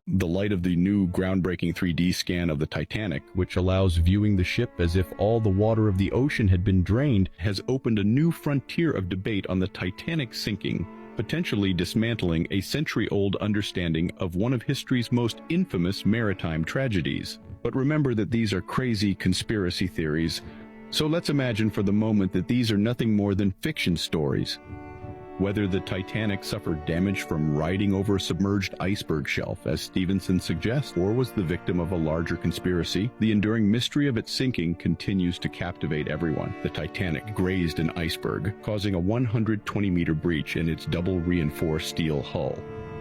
The light of the new groundbreaking 3D scan of the Titanic, which allows viewing the ship as if all the water of the ocean had been drained, has opened a new frontier of debate on the Titanic sinking, potentially dismantling a century-old understanding of one of history's most infamous maritime tragedies. But remember that these are crazy conspiracy theories, so let's imagine for the moment that these are nothing more than fiction stories. Whether the Titanic suffered damage from riding over a submerged iceberg shelf, as Stevenson suggests, or was the victim of a larger conspiracy, the enduring mystery of its sinking continues to captivate everyone. The Titanic grazed an iceberg, causing a 120-meter breach in its double-reinforced steel hull.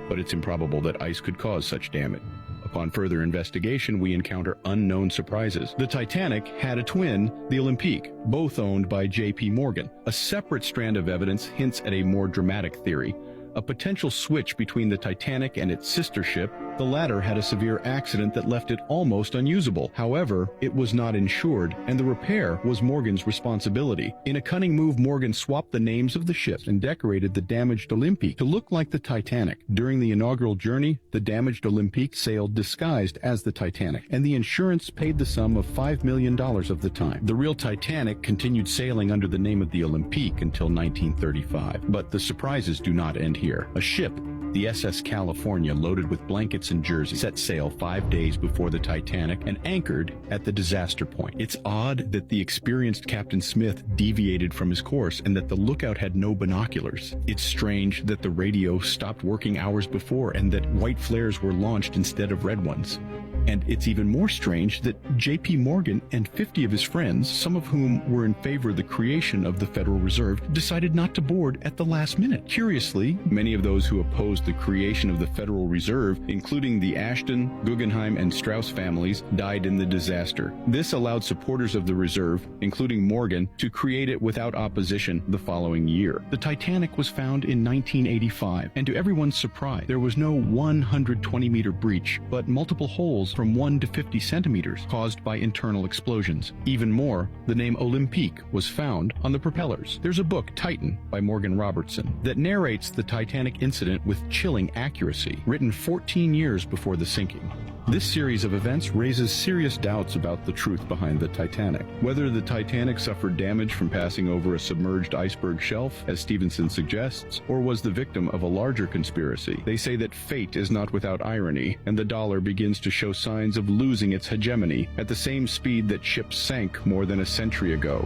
But it's improbable that ice could cause such damage. Upon further investigation, we encounter unknown surprises. The Titanic had a twin, the Olympique, both owned by J.P. Morgan. A separate strand of evidence hints at a more dramatic theory, a potential switch between the Titanic and its sister ship. The latter had a severe accident that left it almost unusable. However, it was not insured, and the repair was Morgan's responsibility. In a cunning move, Morgan swapped the names of the ships and decorated the damaged Olympique to look like the Titanic. During the inaugural journey, the damaged Olympique sailed disguised as the Titanic, and the insurance paid the sum of $5 million of the time. The real Titanic continued sailing under the name of the Olympique until 1935. But the surprises do not end here. A ship, the SS California, loaded with blankets and jerseys, set sail 5 days before the Titanic and anchored at the disaster point. It's odd that the experienced Captain Smith deviated from his course and that the lookout had no binoculars. It's strange that the radio stopped working hours before and that white flares were launched instead of red ones. And it's even more strange that J.P. Morgan and 50 of his friends, some of whom were in favor of the creation of the Federal Reserve, decided not to board at the last minute. Curiously, many of those who opposed the creation of the Federal Reserve, including the Ashton, Guggenheim, and Strauss families, died in the disaster. This allowed supporters of the Reserve, including Morgan, to create it without opposition the following year. The Titanic was found in 1985, and to everyone's surprise, there was no 120-meter breach, but multiple holes from 1 to 50 centimeters caused by internal explosions. Even more, the name Olympique was found on the propellers. There's a book, Titan, by Morgan Robertson, that narrates the Titanic incident with chilling accuracy, written 14 years before the sinking. This series of events raises serious doubts about the truth behind the Titanic. Whether the Titanic suffered damage from passing over a submerged iceberg shelf, as Stevenson suggests, or was the victim of a larger conspiracy. They say that fate is not without irony, and the dollar begins to show signs of losing its hegemony at the same speed that ships sank more than a century ago.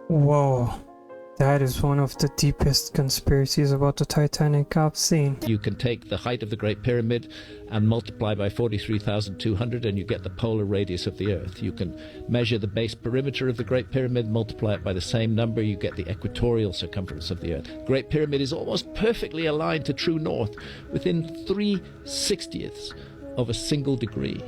Whoa. That is one of the deepest conspiracies about the Titanic I've seen. You can take the height of the Great Pyramid and multiply by 43,200 and you get the polar radius of the Earth. You can measure the base perimeter of the Great Pyramid, multiply it by the same number, you get the equatorial circumference of the Earth. Great Pyramid is almost perfectly aligned to true north within 3/60ths of a single degree.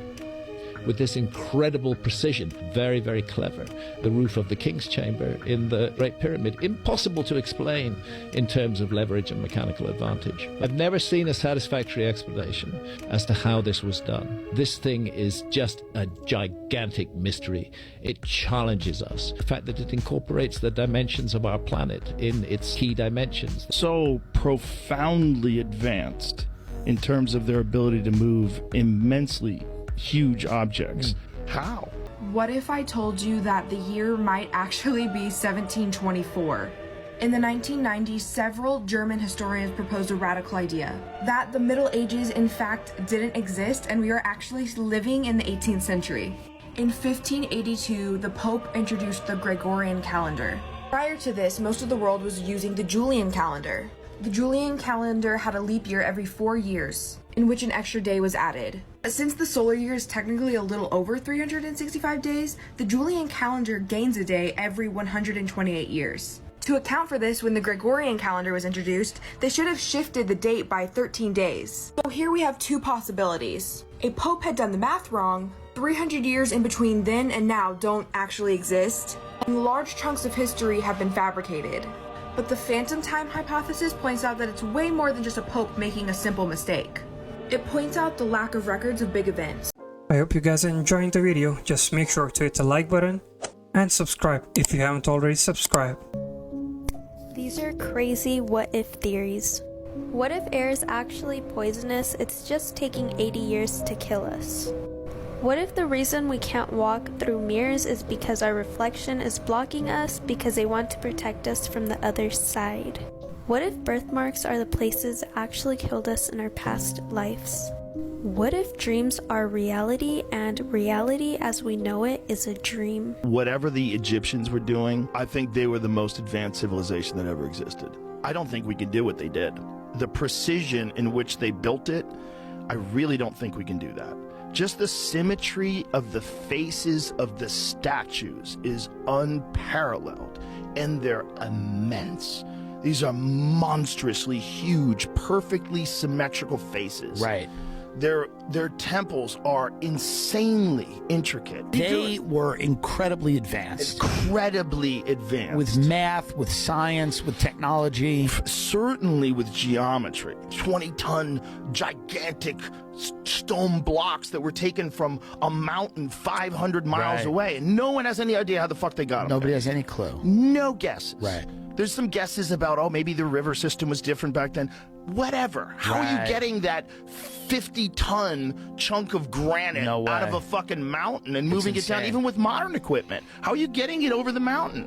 With this incredible precision, very, very clever. The roof of the King's Chamber in the Great Pyramid, impossible to explain in terms of leverage and mechanical advantage. I've never seen a satisfactory explanation as to how this was done. This thing is just a gigantic mystery. It challenges us. The fact that it incorporates the dimensions of our planet in its key dimensions. So profoundly advanced in terms of their ability to move immensely huge objects. How? What if I told you that the year might actually be 1724? In the 1990s, several German historians proposed a radical idea that the Middle Ages in fact didn't exist and we are actually living in the 18th century. In 1582, the Pope introduced the Gregorian calendar. Prior to this, most of the world was using the Julian calendar. The Julian calendar had a leap year every 4 years, in which an extra day was added. Since the solar year is technically a little over 365 days, the Julian calendar gains a day every 128 years. To account for this, when the Gregorian calendar was introduced, they should have shifted the date by 13 days. So here we have two possibilities. A pope had done the math wrong, 300 years in between then and now don't actually exist, and large chunks of history have been fabricated. But the phantom time hypothesis points out that it's way more than just a pope making a simple mistake. It points out the lack of records of big events. I hope you guys are enjoying the video. Just make sure to hit the like button and subscribe if you haven't already subscribed. These are crazy what if theories. What if air is actually poisonous? It's just taking 80 years to kill us. What if the reason we can't walk through mirrors is because our reflection is blocking us because they want to protect us from the other side? What if birthmarks are the places that actually killed us in our past lives? What if dreams are reality and reality as we know it is a dream? Whatever the Egyptians were doing, I think they were the most advanced civilization that ever existed. I don't think we can do what they did. The precision in which they built it, I really don't think we can do that. Just the symmetry of the faces of the statues is unparalleled, and they're immense. These are monstrously huge, perfectly symmetrical faces. Right. Their temples are insanely intricate. They were incredibly advanced. Incredibly advanced. With math, with science, with technology. Certainly with geometry. 20-ton gigantic stone blocks that were taken from a mountain 500 miles away. And no one has any idea how the fuck they got them. Nobody has any clue. No guesses. Right. There's some guesses about, oh, maybe the river system was different back then. Whatever. How are you getting that 50-ton chunk of granite out of a fucking mountain and moving it down, even with modern equipment? How are you getting it over the mountain?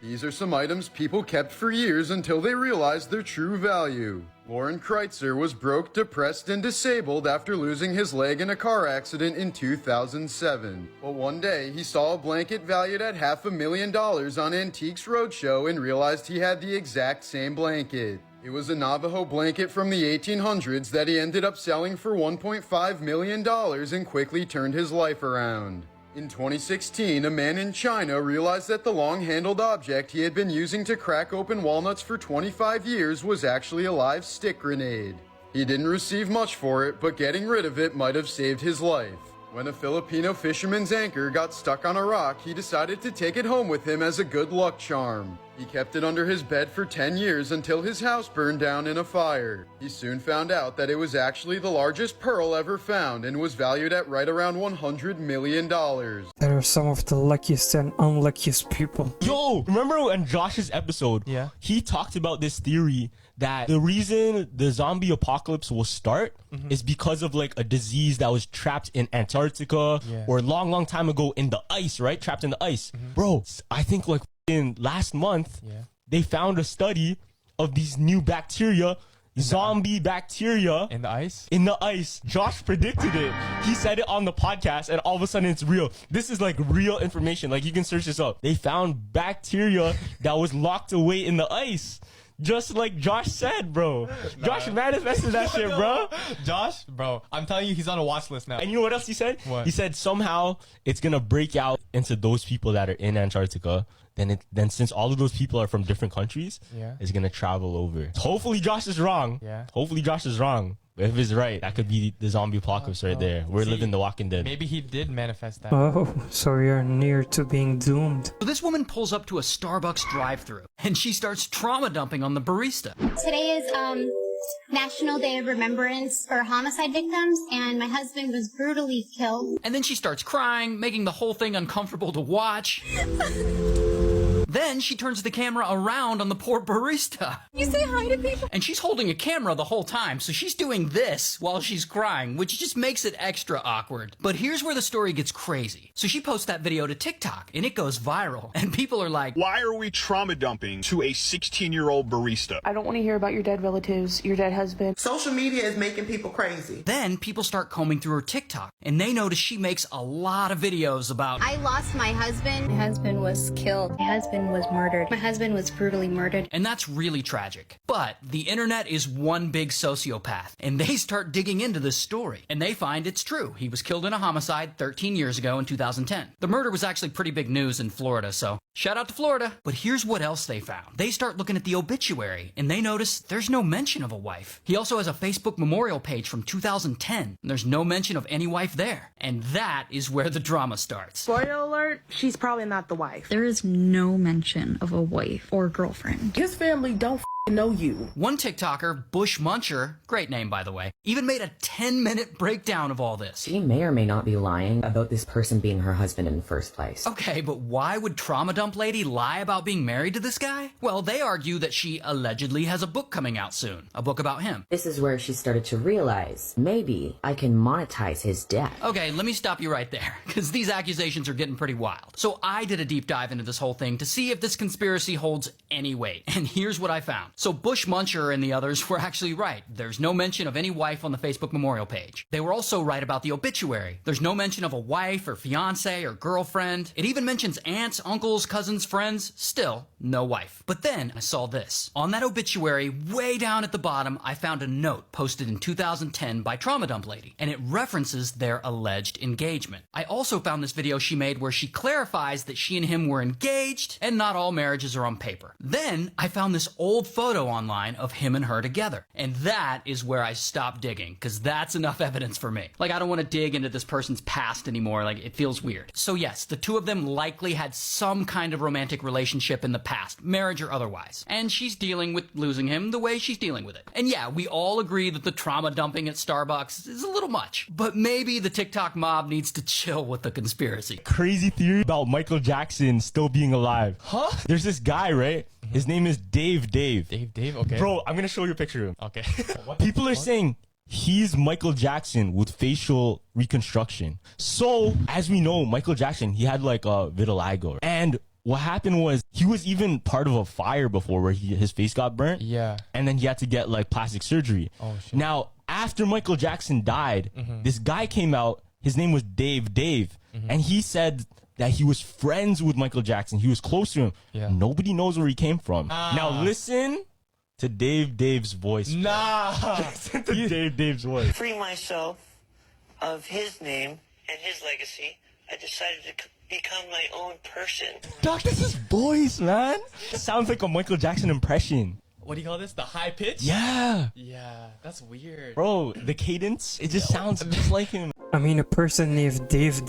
These are some items people kept for years until they realized their true value. Lauren Kreitzer was broke, depressed, and disabled after losing his leg in a car accident in 2007. But one day, he saw a blanket valued at $500,000 on Antiques Roadshow and realized he had the exact same blanket. It was a Navajo blanket from the 1800s that he ended up selling for $1.5 million and quickly turned his life around. In 2016, a man in China realized that the long-handled object he had been using to crack open walnuts for 25 years was actually a live stick grenade. He didn't receive much for it, but getting rid of it might have saved his life. When a Filipino fisherman's anchor got stuck on a rock, he decided to take it home with him as a good luck charm. He kept it under his bed for 10 years until his house burned down in a fire. He soon found out that it was actually the largest pearl ever found and was valued at right around $100 million. There are some of the luckiest and unluckiest people. Yo, remember in Josh's episode, he talked about this theory that the reason the zombie apocalypse will start is because of like a disease that was trapped in Antarctica or a long time ago in the ice, right? Trapped in the ice. Bro, I think like in last month, they found a study of these new bacteria, zombie bacteria. In the ice? In the ice. Josh predicted it. He said it on the podcast and all of a sudden it's real. This is like real information. Like you can search this up. They found bacteria that was locked away in the ice. Just like Josh said, bro. Josh manifested that shit, bro. Josh, bro, I'm telling you, he's on a watch list now. And you know what else he said? What? He said somehow it's gonna break out into those people that are in Antarctica. Then since all of those people are from different countries, it's gonna travel over. Hopefully Josh is wrong. Hopefully Josh is wrong. But if it's right, that could be the zombie apocalypse right there. We're living the Walking Dead. Maybe he did manifest that. Oh, so we are near to being doomed. So this woman pulls up to a Starbucks drive-thru and she starts trauma dumping on the barista. Today is National Day of Remembrance for homicide victims, and my husband was brutally killed. And then she starts crying, making the whole thing uncomfortable to watch. Then she turns the camera around on the poor barista. You say hi to people? And she's holding a camera the whole time, so she's doing this while she's crying, which just makes it extra awkward. But here's where the story gets crazy. So she posts that video to TikTok, and it goes viral. And people are like, why are we trauma dumping to a 16-year-old barista? I don't want to hear about your dead relatives, your dead husband. Social media is making people crazy. Then people start combing through her TikTok, and they notice she makes a lot of videos about, I lost my husband. My husband was killed. My husband was murdered. My husband was brutally murdered. And that's really tragic. But the internet is one big sociopath, and they start digging into this story. And they find it's true. He was killed in a homicide 13 years ago in 2010. The murder was actually pretty big news in Florida, so shout out to Florida. But here's what else they found. They start looking at the obituary, and they notice there's no mention of a wife. He also has a Facebook memorial page from 2010, and there's no mention of any wife there. And that is where the drama starts. Spoiler alert, she's probably not the wife. There is no mention of a wife or girlfriend. His family don't know you. One TikToker, Bush Muncher, great name by the way, even made a 10-minute breakdown of all this. She may or may not be lying about this person being her husband in the first place. Okay, but why would Trauma Dump Lady lie about being married to this guy? Well, they argue that she allegedly has a book coming out soon, a book about him. This is where she started to realize, maybe I can monetize his death. Okay, let me stop you right there, because these accusations are getting pretty wild. So I did a deep dive into this whole thing to see if this conspiracy holds any weight, and here's what I found. So Bush Muncher and the others were actually right. There's no mention of any wife on the Facebook memorial page. They were also right about the obituary. There's no mention of a wife or fiance or girlfriend. It even mentions aunts, uncles, cousins, friends. Still, no wife. But then I saw this. On that obituary, way down at the bottom, I found a note posted in 2010 by Trauma Dump Lady, and it references their alleged engagement. I also found this video she made where she clarifies that she and him were engaged and not all marriages are on paper. Then I found this old photo online of him and her together. And that is where I stopped digging, because that's enough evidence for me. Like, I don't want to dig into this person's past anymore. Like, it feels weird. So yes, the two of them likely had some kind of romantic relationship in the past, marriage or otherwise. And she's dealing with losing him the way she's dealing with it. And yeah, we all agree that the trauma dumping at Starbucks is a little much. But maybe the TikTok mob needs to chill with the conspiracy. Crazy theory about Michael Jackson still being alive. Huh? There's this guy, right? His name is Dave. Dave, okay. Bro, I'm gonna show you a picture of him. Okay. People are saying he's Michael Jackson with facial reconstruction. So, as we know, Michael Jackson, he had like a vitiligo. And what happened was he was even part of a fire before where his face got burnt. Yeah. And then he had to get like plastic surgery. Oh, shit. Now, after Michael Jackson died, this guy came out. His name was Dave. And he said that he was friends with Michael Jackson. He was close to him. Yeah. Nobody knows where he came from. Now listen to Dave's voice. Listen to Dave's voice. Free myself of his name and his legacy. I decided to become my own person. Doc, this is voice, man. It sounds like a Michael Jackson impression. What do you call this? The high pitch? Yeah. Yeah, that's weird. Bro, the cadence, it just sounds just like him. I mean, a person named Dave,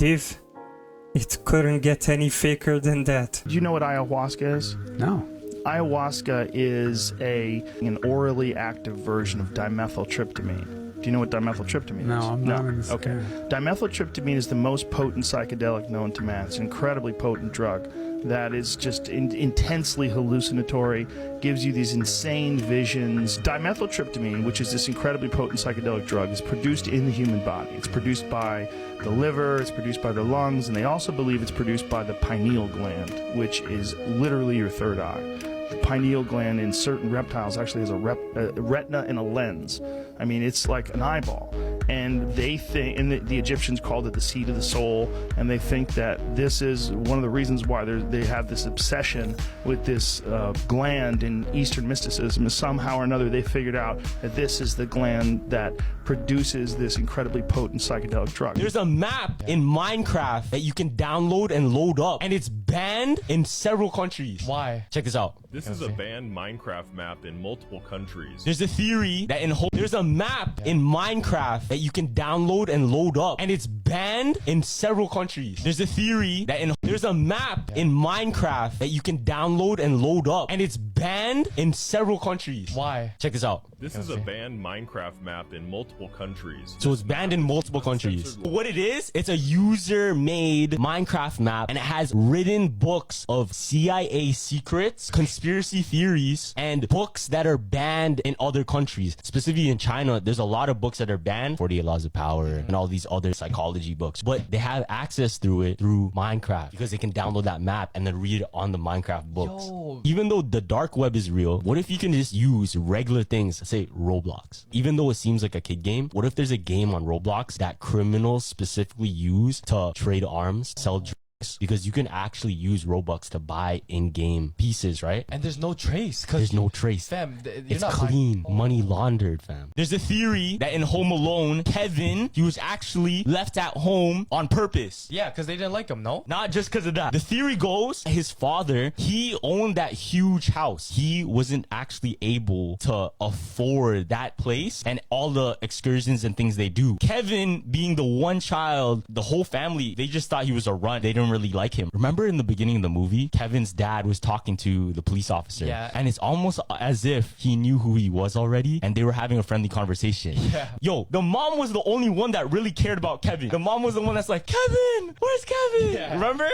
it couldn't get any faker than that. Do you know what ayahuasca is? No. Ayahuasca is an orally active version of dimethyltryptamine. Do you know what dimethyltryptamine is? No, I'm not in this. Okay. Dimethyltryptamine is the most potent psychedelic known to man. It's an incredibly potent drug that is just intensely hallucinatory, gives you these insane visions. Dimethyltryptamine, which is this incredibly potent psychedelic drug, is produced in the human body. It's produced by the liver, it's produced by the lungs, and they also believe it's produced by the pineal gland, which is literally your third eye. The pineal gland in certain reptiles actually has a retina and a lens. I mean, it's like an eyeball. And they think, and the Egyptians called it the seat of the soul, and they think that this is one of the reasons why they have this obsession with this gland in Eastern mysticism, is somehow or another they figured out that this is the gland that produces this incredibly potent psychedelic drug. There's a map in Minecraft that you can download and load up, and it's banned in several countries. Why? Check this out. This is a banned Minecraft map in multiple countries. There's a theory that there's a map in Minecraft that you can download and load up, and it's banned in several countries. There's a theory that there's a map in Minecraft that you can download and load up, and it's banned in several countries. Why? Check this out. This is a banned Minecraft map in multiple countries. So it's banned in multiple countries. What it is, it's a user-made Minecraft map, and it has written books of CIA secrets, conspiracy theories, and books that are banned in other countries. Specifically in China, there's a lot of books that are banned, 48 Laws of Power, and all these other psychology books. But they have access through it through Minecraft, because they can download that map and then read it on the Minecraft books. Yo. Even though the dark web is real, what if you can just use regular things, say Roblox? Even though it seems like a kid game, what if there's a game on Roblox that criminals specifically use to trade arms, sell drugs? Because you can actually use Robux to buy in-game pieces, right? And there's no trace. There's no trace. Fam, it's clean. Money laundered, fam. There's a theory that in Home Alone, Kevin, he was actually left at home on purpose. Yeah, because they didn't like him, no? Not just because of that. The theory goes, his father, he owned that huge house. He wasn't actually able to afford that place and all the excursions and things they do. Kevin, being the one child, the whole family, they just thought he was a runt. They didn't didn't really like him. Remember in the beginning of the movie, Kevin's dad was talking to the police officer. Yeah. And it's almost as if he knew who he was already and they were having a friendly conversation. Yeah. Yo, the mom was the only one that really cared about Kevin. The mom was the one that's like, Kevin, where's Kevin? Yeah. Remember?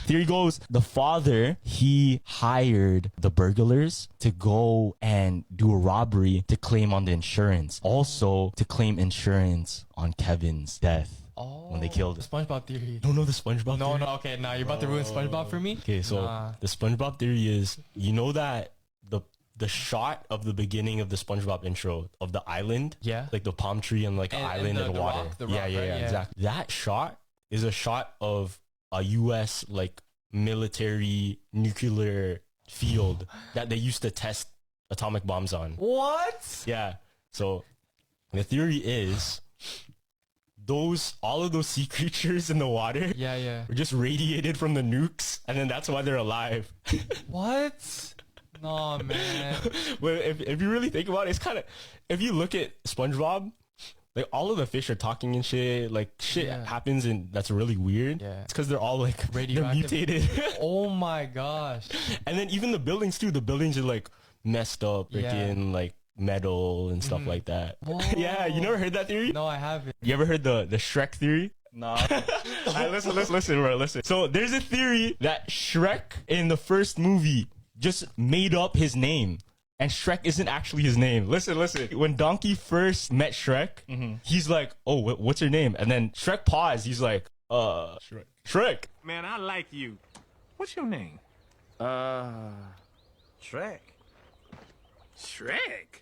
Theory goes, the father, he hired the burglars to go and do a robbery to claim on the insurance. Also to claim insurance on Kevin's death. When they killed him. SpongeBob theory. Don't know the SpongeBob theory? No, okay, nah, you're about to ruin SpongeBob for me? Okay, so the SpongeBob theory is, you know that the shot of the beginning of the SpongeBob intro of the island, like the palm tree and like an island and water. Rock, yeah, right? exactly. That shot is a shot of a US like military nuclear field that they used to test atomic bombs on. What? Yeah. So the theory is all of those sea creatures in the water were just radiated from the nukes, and then that's why they're alive. What? No, man. Well, if you really think about it, it's kind of, if you look at SpongeBob, like all of the fish are talking and shit, like shit happens and that's really weird. Yeah. It's because they're all like they're mutated. Oh my gosh. And then even the buildings too, the buildings are like messed up, freaking like metal and stuff like that. Yeah, you never heard that theory? No, I haven't. You ever heard the Shrek theory? No. Listen, bro, listen. So there's a theory that Shrek in the first movie just made up his name. And Shrek isn't actually his name. Listen. When Donkey first met Shrek, he's like, oh, what's your name? And then Shrek paused. He's like, Shrek. Man, I like you. What's your name? Shrek. Shrek?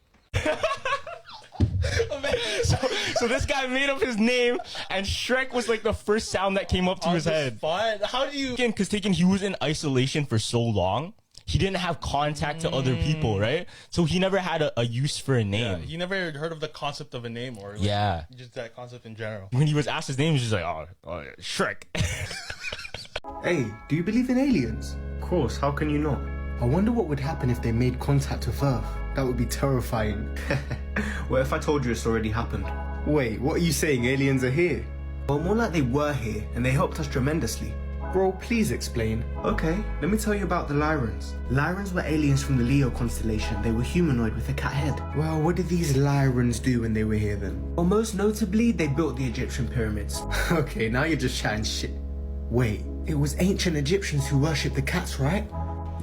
So this guy made up his name, and Shrek was like the first sound that came up to his head. How do you... Because he was in isolation for so long, he didn't have contact to other people, right? So he never had a use for a name. He never heard of the concept of a name or just that concept in general. When he was asked his name, he was just like, oh Shrek. Hey, do you believe in aliens? Of course, how can you not? I wonder what would happen if they made contact with Earth. That would be terrifying. What if I told you it's already happened? Wait, what are you saying? Aliens are here? Well, more like they were here, and they helped us tremendously. Bro, please explain. Okay, let me tell you about the Lyrans. Lyrans were aliens from the Leo constellation. They were humanoid with a cat head. Well, what did these Lyrans do when they were here then? Well, most notably, they built the Egyptian pyramids. Okay, now you're just chatting shit. Wait, it was ancient Egyptians who worshipped the cats, right?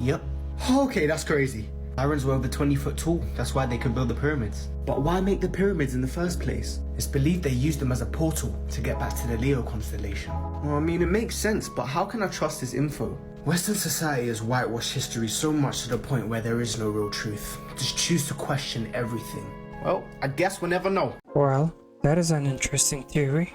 Yep. Okay, that's crazy. Lyrans were over 20 foot tall, that's why they could build the pyramids. But why make the pyramids in the first place? It's believed they used them as a portal to get back to the Leo constellation. Well, I mean, it makes sense, but how can I trust this info? Western society has whitewashed history so much to the point where there is no real truth. Just choose to question everything. Well, I guess we'll never know. Well, that is an interesting theory.